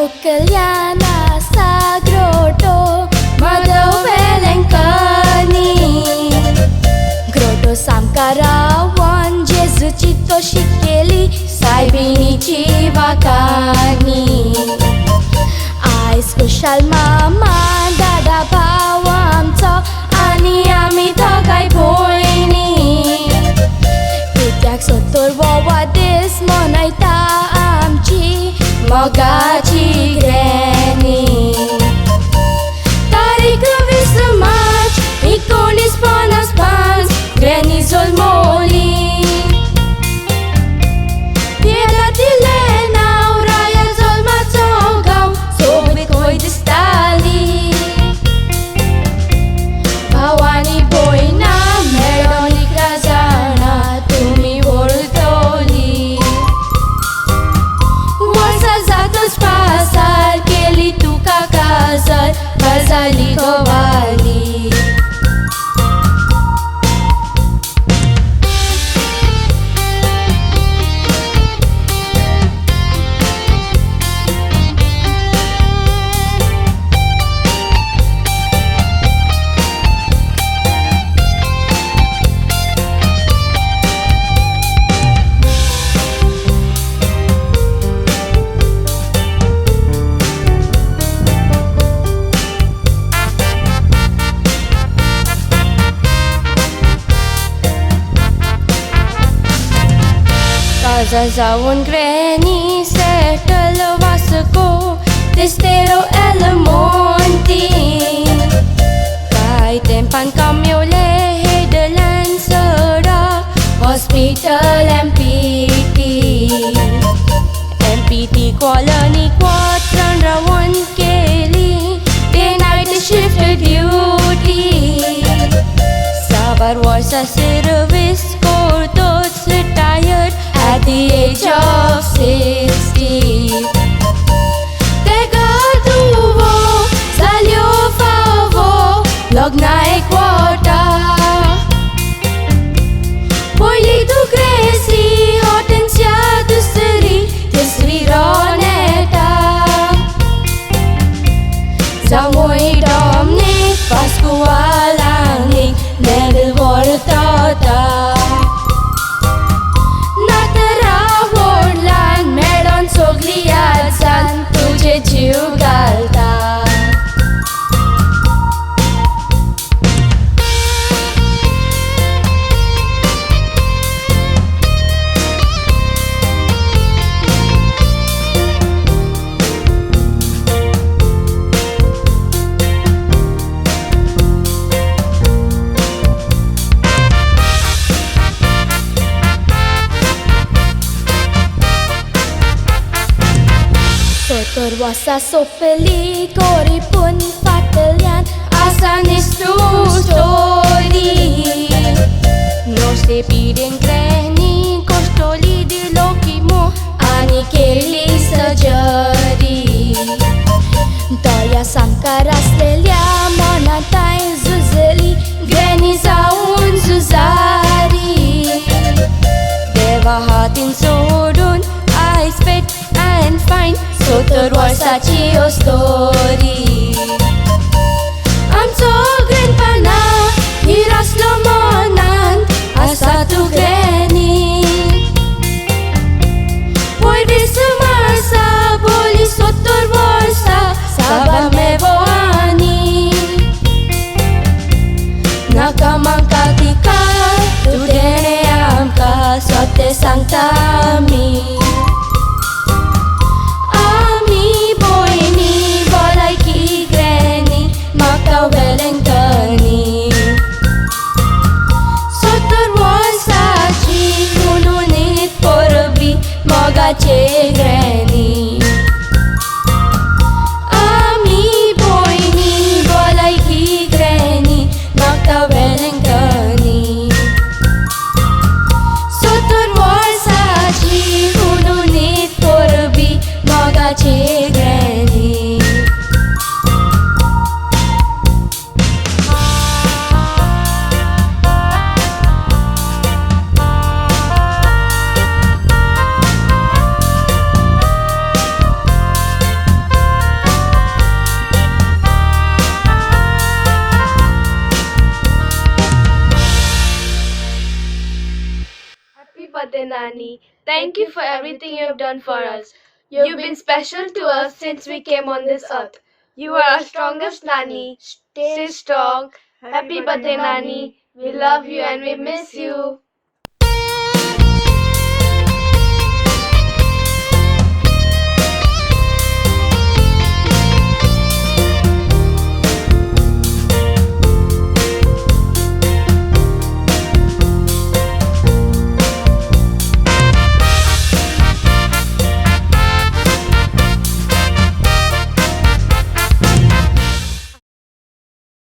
Mukkaliana sa grotto Madaw Belengkani Grotto Samkarawan Jesu Chito Shikeli Saibinichi Vakani Ais Kushal Mama Dada Bawamcha Ani Ami Tagai Poini Kityak Sotor Wawadis Monaita Amchi Mogachi Greni Tarik 20 March 1950 Greni Zolmoli Pieda Tilena Uraya Zolma Togau Sobit Koi Distali Bawani Boina Meroni Krajana Tumi Voltoli Zatos pasar Keli tu kakazar Bazali kovali Zazawon Greni settle Vasco Testero Elmonti Kai tempan Camule Hedelan Sera Hospital MPT MPT Colony Quatran Rawan Kelly Day night shift duty Sabar was a service Corps tots retired at the age of 60 Tegatuvo, salió favo, logna e quota Poi tu cresci, hortensia tisri roneta Zamoi domni, pascualani, nel vortota तुझे जीव घालता Terwasa sopeli kori pun fatelian asanis tu story No se piden greni costoli di lokimo ani keli sajari Daya samkaras lelia monatai zuzeli greni zaun zuzari Deva hatin sodun I spit and find So terwasa cio story Am so green pana Hiras lomonan Asa tu greni Poi di semasa Boli so terwasa Sabah mevoani Nakamangka tika Tu dene amka Sote sangtami Belengkani Sotor wasachi Kununit porbi Mogache greni Ami boini Bolai ki greni Makta belengkani Sotor wasachi Kununit porbi Mogache greni Nani. Thank you for everything you have done for us. You've been special to us since we came on this earth. You are our strongest Nani. Stay strong. Happy birthday, Nani. We love you and we miss you.